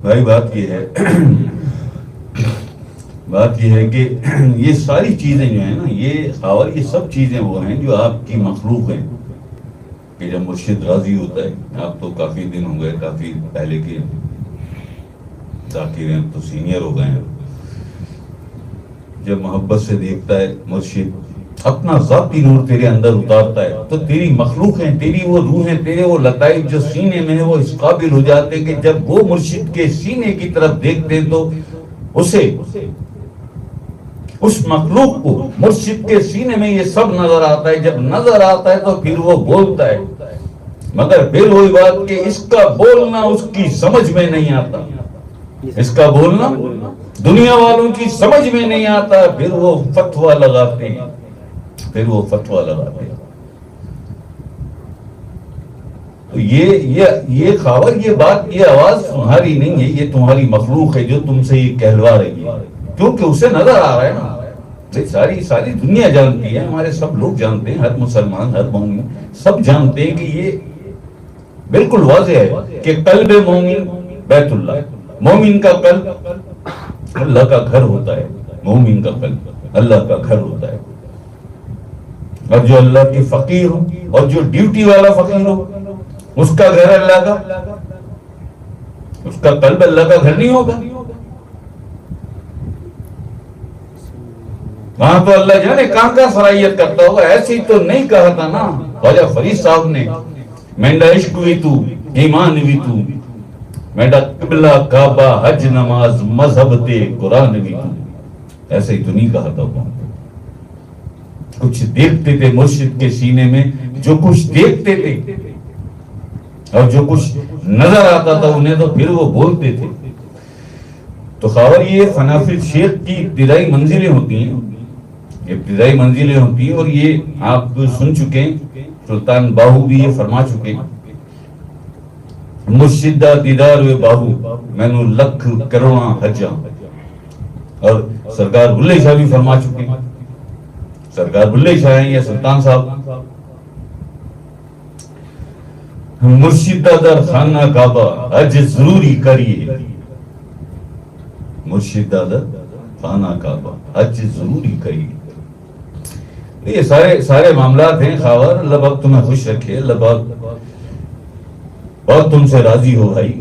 بھائی بات یہ ہے کہ یہ ساری چیزیں جو ہیں نا، یہ سب چیزیں وہ ہیں جو آپ کی مخلوق ہیں، کہ جب مرشد راضی ہوتا ہے، آپ تو کافی دن ہو گئے، کافی پہلے کے ذاکر ہیں، تو سینئر ہو گئے ہیں، جب محبت سے دیکھتا ہے مرشد، اپنا ذاتی نور تیرے اندر اتارتا ہے، تو تیری مخلوق ہیں، تیری وہ روحیں، تیرے وہ لطائف جو سینے میں ہیں، وہ اس قابل ہو جاتے ہیں کہ جب وہ مرشد کے سینے کی طرف دیکھتے ہیں تو اسے، اس مخلوق کو مرشد کے سینے میں یہ سب نظر آتا ہے. جب نظر آتا ہے تو پھر وہ بولتا ہے، مگر پھر وہی بات کہ اس کا بولنا اس کی سمجھ میں نہیں آتا، اس کا بولنا دنیا والوں کی سمجھ میں نہیں آتا. پھر وہ فتویٰ لگاتے ہیں، تو یہ خاور، یہ بات، یہ آواز تمہاری نہیں ہے، یہ تمہاری مخلوق ہے جو تم سے یہ کہلوا رہی ہے، کیونکہ اسے نظر آ رہا ہے نا. ساری دنیا جانتی ہے، ہمارے سب لوگ جانتے ہیں، ہر مسلمان، ہر مومن سب جانتے ہیں کہ یہ بالکل واضح ہے کہ قلب مومن بیت اللہ، مومن کا قلب اللہ کا گھر ہوتا ہے، مومن کا قلب اللہ کا گھر ہوتا ہے. اور جو اللہ کے فقیر ہو اور جو ڈیوٹی والا فقیر ہو، اس کا گھر اللہ کا، اس کا قلب اللہ کا گھر نہیں ہوگا. وہاں تو اللہ جانے کہاں صلاحیت کرتا ہوگا. ایسی تو نہیں کہا تھا نا خواجہ فرید صاحب نے، مینڈا عشق بھی تو، ایمان بھی تو، مینڈا قبلہ کعبہ حج نماز مذہب تے قرآن بھی تو. ایسے ہی تو نہیں کہا تھا. کچھ دیکھتے تھے مرشد کے سینے میں، جو کچھ دیکھتے تھے اور جو کچھ نظر آتا تھا انہیں، تو پھر وہ بولتے تھے. تو خاور یہ فنافل شیخ کی ابتدائی منزلیں ہوتی ہیں، اور یہ آپ سن چکے ہیں، سلطان باہو بھی یہ فرما چکے ہیں، مرشدہ دیدار و باہو مینو لکھ کروڑاں حجاں. اور سرکار بلے شاہ بھی فرما چکے ہیں، سرکار بلے شاہ ہیں یا سلطان صاحب، مرشدہ در خانہ کعبہ حج ضروری کریے، مرشدہ در خانہ کعبہ حج ضروری کریے. یہ سارے معاملات ہیں خاور. اللہ پاک تمہیں خوش رکھے، اللہ پاک اور تم سے راضی ہو بھائی.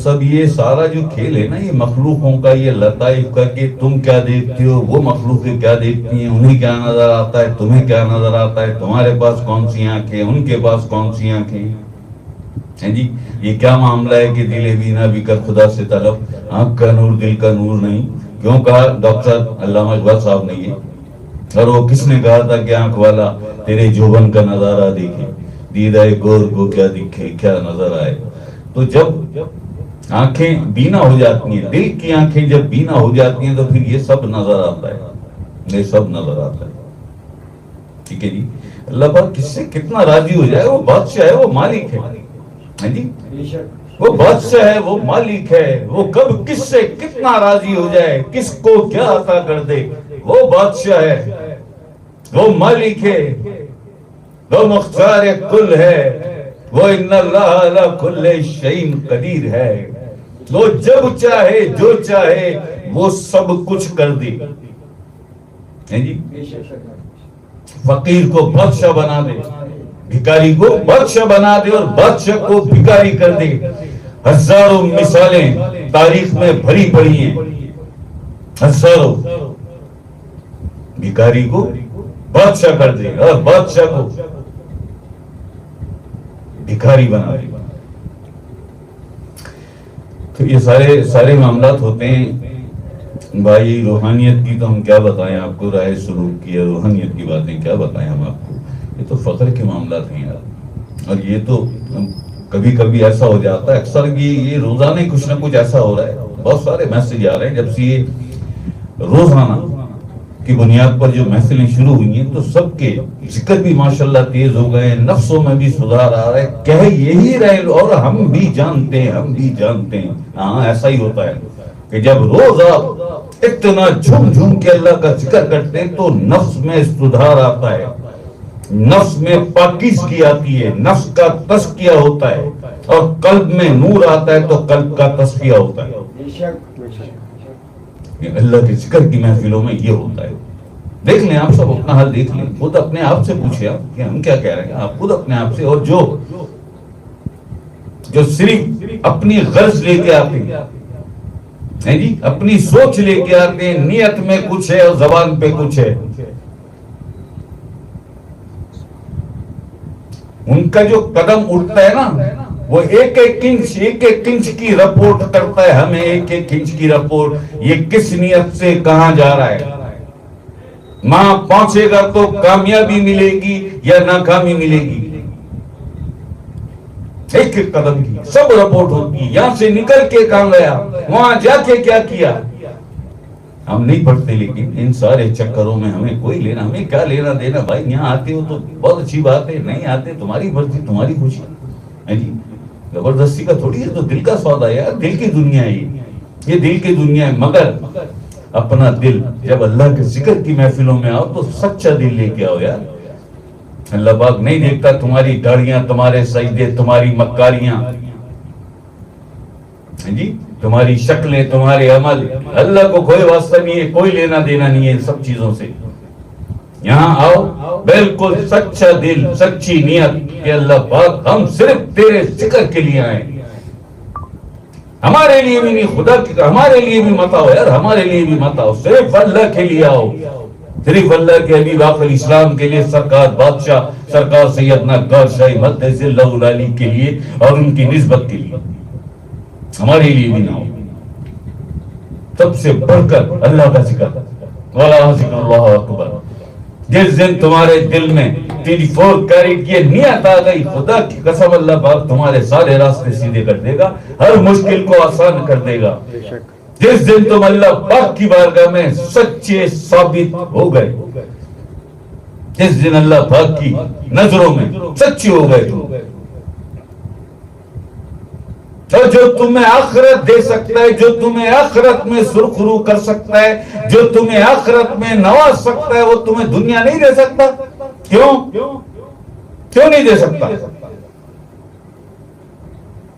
سب یہ سارا جو کھیل ہے نا، یہ مخلوقوں کا، یہ لطائف کا، کہ تم کیا دیکھتے ہو، وہ مخلوقیں کیا دیکھتی ہیں، انہیں کیا نظر آتا ہے، تمہیں کیا نظر آتا ہے، تمہارے پاس کون سی آنکھیں، ان کے پاس کون سی آنکھیں ہیں جی. یہ کیا معاملہ ہے کہ دل بینا بھی کر خدا سے طلب، آنکھ کا نور دل کا نور نہیں. کیوں کہا ڈاکٹر علامہ اقبال صاحب نے یہ؟ اور وہ کس نے کہا تھا کہ آنکھ والا تیرے جوبن کا نظارہ دیکھے، دیدہ گور کو کیا دکھے، کیا نظر آئے. تو جب آنکھیں بینا ہو جاتی ہیں، دل کی آنکھیں جب بینا ہو جاتی ہیں، تو پھر یہ سب نظر آتا ہے، یہ سب نظر آتا ہے. ٹھیک ہے جی. اللہ پاک کس سے کتنا راضی ہو جائے، وہ بادشاہ ہے، وہ مالک ہے جی، وہ بادشاہ ہے، وہ مالک ہے. وہ کب کس سے کتنا راضی ہو جائے، کس کو کیا عطا کر دے، وہ بادشاہ ہے، وہ مالک ہے، وہ مختار کل ہے، وہ ان اللہ علی کل شیء قدیر ہے. وہ جب چاہے جو چاہے وہ سب کچھ کر دے جی. فقیر کو بادشاہ بنا دے، بھکاری کو بادشاہ بنا دے، اور بادشاہ کو بھکاری کر دے. ہزاروں مثالیں تاریخ میں بھری پڑی ہیں، ہزاروں. بھکاری کو بادشاہ کر دے اور بادشاہ کو بھکاری بنا دے. تو یہ سارے معاملات ہوتے ہیں بھائی. روحانیت کی تو ہم کیا بتائیں آپ کو، رائے سلوک کی، روحانیت کی باتیں کیا بتائیں ہم آپ کو. یہ تو فخر کے معاملات ہیں یار. اور یہ تو کبھی کبھی ایسا ہو جاتا ہے، اکثر یہ روزانہ کچھ نہ کچھ ایسا ہو رہا ہے. بہت سارے میسج آ رہے ہیں جب سے یہ روزانہ کی بنیاد پر جو محفلیں شروع ہوئی ہیں، تو سب کے ذکر بھی ماشاءاللہ تیز ہو گئے، نفسوں میں بھی سدھار آ رہا ہے. کہہ یہی رہے، اور ہم بھی جانتے ہیں. ہاں ایسا ہی ہوتا ہے کہ جب روز آپ اتنا جھوم جھوم کے اللہ کا ذکر کرتے ہیں تو نفس میں سدھار آتا ہے. نفس میں پاکیزگی آتی ہے، نفس کا تزکیہ ہوتا ہے، اور قلب میں نور آتا ہے تو قلب کا تزکیہ ہوتا ہے۔ اللہ کے ذکر کی محفلوں میں یہ ہوتا ہے۔ دیکھ لیں آپ سب اپنا حال دیکھ لیں، خود اپنے آپ سے پوچھیں آپ کہ ہم کیا کہہ رہے ہیں، آپ خود اپنے آپ سے۔ اور جو صرف اپنی غرض لے کے آتے ہیں جی، اپنی سوچ لے کے آتے ہیں، نیت میں کچھ ہے اور زبان پہ کچھ ہے، ان کا جو قدم اٹھتا ہے نا، وہ ایک ایک انچ کی رپورٹ کرتا ہے ہمیں، ایک ایک انچ کی رپورٹ، یہ کس نیت سے کہاں جا رہا ہے۔ وہاں پہنچے گا تو کامیابی ملے گی یا ناکامی ملے گی، ایک ایک قدم کی سب رپورٹ ہوتی ہے۔ یہاں سے نکل کے کہاں گیا، وہاں جا کے کیا کیا۔ ہم نہیں پڑھتے، لیکن ان سارے چکروں میں ہمیں کوئی لینا، ہمیں کیا لینا دینا بھائی۔ یہاں آتے ہو تو بہت اچھی بات ہے، نہیں آتے تمہاری مرضی، تمہاری خوشی ہے جی، زبردستی کا تھوڑی ہے، تو دل کا سودا ہے یار، دل کی دنیا ہے یہ دل کی دنیا ہے۔ مگر اپنا دل جب اللہ کے ذکر کی محفلوں میں آؤ تو سچا دل لے کے آؤ یار۔ اللہ پاک نہیں دیکھتا تمہاری داڑیاں، تمہارے سجدے، تمہاری مکاریاں جی، تمہاری شکلیں، تمہارے عمل، اللہ کو کوئی واسطہ نہیں ہے، کوئی لینا دینا نہیں ہے ان سب چیزوں سے۔ یہاں آؤ بالکل سچا دل، سچی نیت کہ اللہ پاک ہم صرف تیرے ذکر کے لیے آئے، ہمارے لیے بھی نہیں، خدا کی ہمارے لیے بھی مت آؤ یار، ہمارے لیے بھی مت آؤ، صرف اللہ کے لیے آؤ، صرف اللہ کے حبیب آخر اسلام کے لیے، سرکار بادشاہ سرکار سیدنا گور شاہی مقدس اللہ علی کے لیے اور ان کی نسبت کے لیے، ہمارے لیے بھی نہ ہو۔ سب سے بڑھ کر اللہ کا ذکر، والا ذکر اللہ اکبر۔ جس دن تمہارے دل میں 34 کیرٹ یہ نیت آ گئی، خدا کی قسم اللہ پاک تمہارے سارے راستے سیدھے کر دے گا، ہر مشکل کو آسان کر دے گا۔ جس دن تم اللہ پاک کی بارگاہ میں سچے ثابت ہو گئے، جس دن اللہ پاک کی نظروں میں سچے ہو گئے تو، اور جو تمہیں آخرت دے سکتا ہے، جو تمہیں آخرت میں سرخرو کر سکتا ہے، جو تمہیں آخرت میں نواز سکتا ہے، وہ تمہیں دنیا نہیں دے سکتا۔ کیوں نہیں دے سکتا؟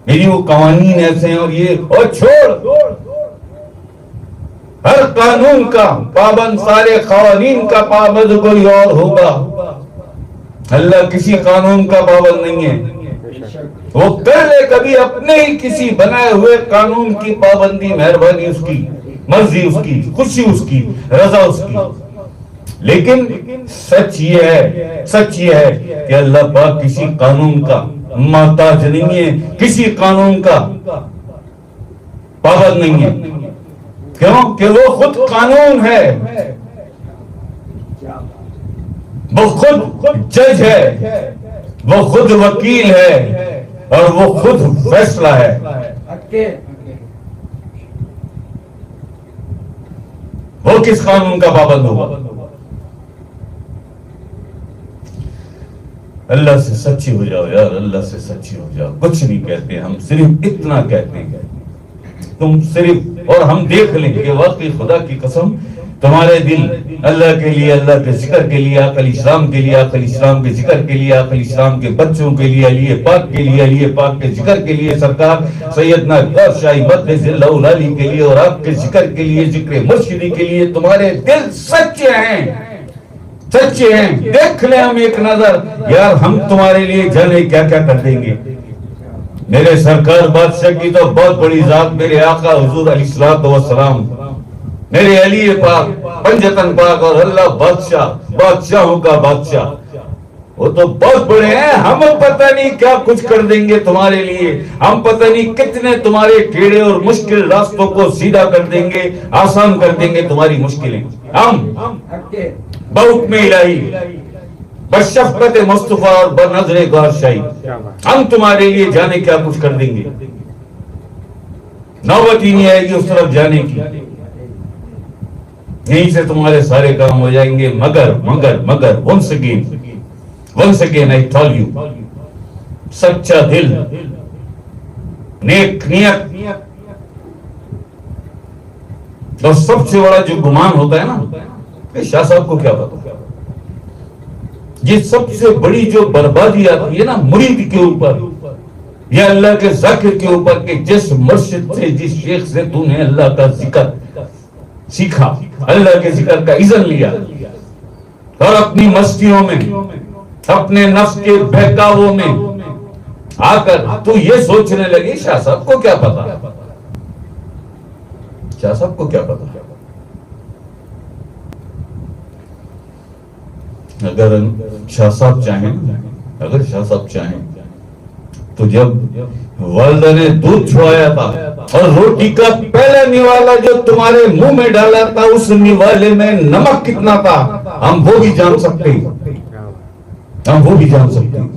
میری وہ قوانین ایسے ہیں، اور یہ اور چھوڑ، ہر قانون کا پابند، سارے قوانین کا پابند کوئی اور ہوگا، اللہ کسی قانون کا پابند نہیں ہے۔ وہ کر لے کبھی اپنے ہی کسی بنائے ہوئے قانون کی پابندی، مہربانی اس کی، مرضی اس کی، خوشی اس کی، رضا اس کی، لیکن سچ یہ ہے کہ اللہ پاک کسی قانون کا محتاج نہیں ہے، کسی قانون کا پابند نہیں ہے۔ کیوں کہ وہ خود قانون ہے، وہ خود جج ہے، وہ خود وکیل ہے، اور وہ خود فیصلہ ہے۔ وہ کس قانون کا پابند ہوگا؟ اللہ سے سچی ہو جاؤ یار، اللہ سے سچی ہو جاؤ۔ کچھ نہیں کہتے ہم، صرف اتنا کہتے ہیں تم صرف، اور ہم دیکھ لیں کہ واقعی خدا کی قسم تمہارے دل اللہ کے لیے، اللہ کے ذکر کے لیے، آقا اسلام کے لیے، آقا اسلام کے ذکر کے لیے، آقا اسلام کے بچوں کے لیے، علی پاک کے لیے، علی پاک کے ذکر کے لیے، سرکار سیدنا غوث شاہی مقدس اللہ علی کے لیے، اور آپ کے ذکر کے لیے، ذکر مرشدی کے لیے تمہارے دل سچے ہیں، سچے ہیں۔ دیکھ لیں ہم ایک نظر یار، ہم تمہارے لیے جانے کیا کیا کر دیں گے۔ میرے سرکار بادشاہ کی تو بہت بڑی ذات، میرے آقا حضور علیہ الصلوۃ والسلام، میرے علی پاک، پنجتن پاک، اور اللہ بادشاہ، بادشاہوں کا بادشاہ، وہ تو بہت بڑے ہیں۔ ہم پتہ نہیں کیا کچھ کر دیں گے تمہارے لیے، ہم پتہ نہیں کتنے تمہارے ٹیڑھے اور مشکل راستوں کو سیدھا کر دیں گے، آسان کر دیں گے تمہاری مشکلیں۔ ہم بحکم الہی، بشفقت مصطفیٰ اور بنظر غور شاہی، ہم تمہارے لیے جانے کیا کچھ کر دیں گے۔ نوبت ہی نہیں آئے گی اس طرف جانے کی، یہیں سے تمہارے سارے کام ہو جائیں گے۔ مگر once again I tell you، سچا دل، نیک نیت، اور سب سے بڑا جو گمان ہوتا ہے نا کہ شاہ صاحب کو کیا پتا، یہ سب سے بڑی جو بربادی آتی ہے نا مرید کے اوپر یا اللہ کے ذکر کے اوپر، کہ جس مرشد سے جس شیخ سے تو نے اللہ کا ذکر سیکھا، اللہ کے ذکر کا اذن لیا، اور اپنی مستیوں میں اپنے نفس کے بہکاووں میں آ کر تو یہ سوچنے لگی شاہ صاحب کو کیا پتا، شاہ صاحب کو کیا پتا۔ اگر شاہ صاحب چاہیں تو جب والدہ نے دودھ چھوایا تھا اور روٹی کا پہلا نوالا جو تمہارے منہ میں ڈالا تھا اس نوالے میں نمک کتنا تھا ہم وہ بھی جان سکتے ہیں، ہم وہ بھی جان سکتے ہیں۔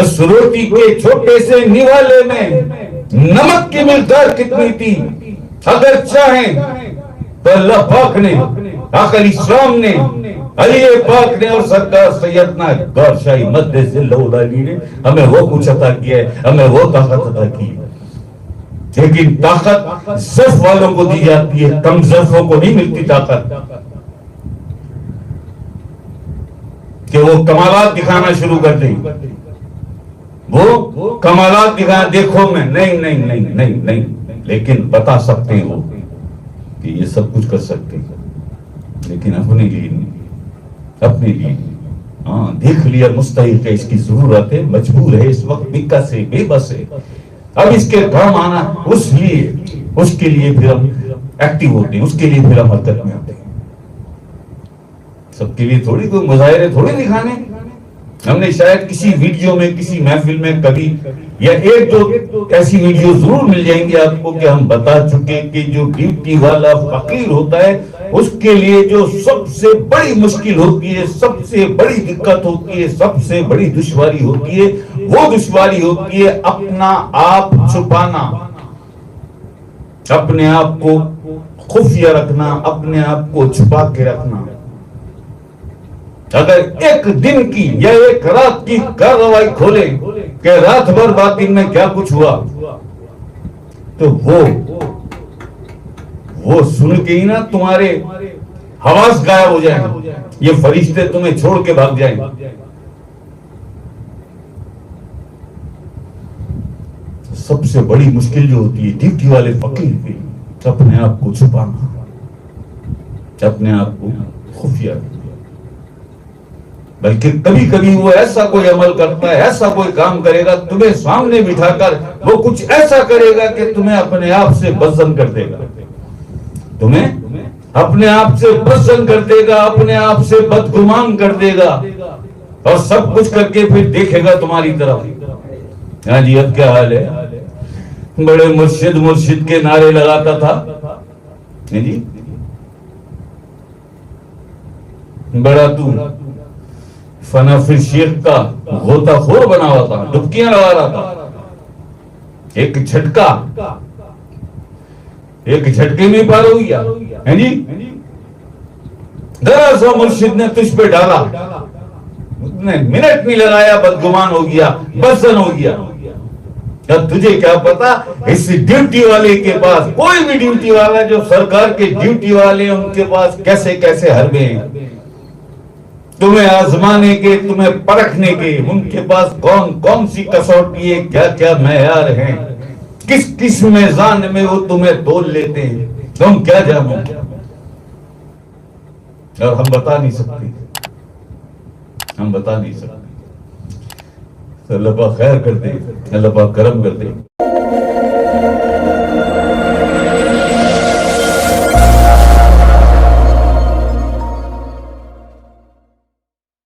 اس روٹی کے چھوٹے سے نوالے میں نمک کی مقدار کتنی تھی، اگر چاہیں تو اللہ پاک نے، آقا اسلام نے، علی پاک نے اور سرکار سیدنا گور شاہی مد ذلہ علی نے ہمیں وہ کچھ عطا کیا ہے، ہمیں وہ طاقت عطا کی ہے، لیکن طاقت ضعف والوں کو دی جاتی ہے، کم ضعفوں کو نہیں ملتی طاقت کہ وہ کمالات دکھانا شروع کر دیں، وہ کمالات دکھانا، دیکھو میں نہیں، لیکن بتا سکتے ہیں وہ کہ یہ سب کچھ کر سکتے ہیں، لیکن اپنے لیے نہیں، اپنے لیے ہاں دیکھ لیا مستحق ہے، اس کی ضرورت ہے، مجبور ہے، اس وقت بکا سے بے بس ہے، اب اس کے کام آنا، اس کے لیے پھر ہم ایکٹیو ہوتے ہیں، اس کے لیے پھر ہم حرکت میں آتے ہیں۔ سب کے لیے تھوڑی کوئی مظاہرے تھوڑی دکھانے، ہم نے شاید کسی ویڈیو میں کسی محفل میں کبھی یا ایک دو ایسی ویڈیو ضرور مل جائیں گے آپ کو کہ ہم بتا چکے کہ جو ڈیوٹی والا فقیر ہوتا ہے اس کے لیے جو سب سے بڑی مشکل ہوتی ہے، سب سے بڑی دقت ہوتی ہے، سب سے بڑی دشواری ہوتی ہے، وہ دشواری ہوتی ہے اپنا آپ چھپانا، اپنے آپ کو خفیہ رکھنا، اپنے آپ کو چھپا کے رکھنا۔ اگر ایک دن کی یا ایک رات کی کارروائی کھولیں کہ رات بھر باطن میں کیا کچھ ہوا، تو وہ سن کے ہی نا تمہارے حواس غائب ہو جائیں، یہ فرشتے تمہیں چھوڑ کے بھاگ جائیں۔ سب سے بڑی مشکل جو ہوتی ہے ڈیوٹی والے فقیر پہ اپنے آپ کو چھپانا، اپنے آپ کو خفیہ رکھنا۔ بلکہ کبھی کبھی وہ ایسا کوئی عمل کرتا ہے، ایسا کوئی کام کرے گا تمہیں سامنے بٹھا کر، وہ کچھ ایسا کرے گا کہ تمہیں اپنے آپ سے بدظن کر دے گا، تمہیں اپنے آپ سے بدظن کر دے گا، اپنے آپ سے بدگمان کر دے گا، اور سب کچھ کر کے پھر دیکھے گا تمہاری طرف، ہاں جی اب کیا حال ہے، بڑے مرشد کے نعرے لگاتا تھا جی، بڑا تو فنا فی شیخ کا غوطہ خور بنا ہوا تھا، ڈبکیاں لگا رہا تھا، ایک جھٹکے میں پار ہو گیا ہے جی، ذرا سا مرشد نے تجھ پہ ڈالا، منٹ نہیں لگایا بدگمان ہو گیا، بدظن ہو گیا۔ اب تجھے کیا پتا اس ڈیوٹی والے کے پاس، کوئی بھی ڈیوٹی والا جو سرکار کے ڈیوٹی والے ان کے پاس کیسے کیسے حربے ہیں تمہیں آزمانے کے، تمہیں پرکھنے کے، ان کے پاس کون سی کسوٹی ہے، کیا کیا معیار ہیں، کس میزان میں وہ تمہیں تول لیتے ہیں، تم کیا جانو، اور ہم بتا نہیں سکتے، اللہ پاک خیر کر دے، اللہ پاک کرم کر دے۔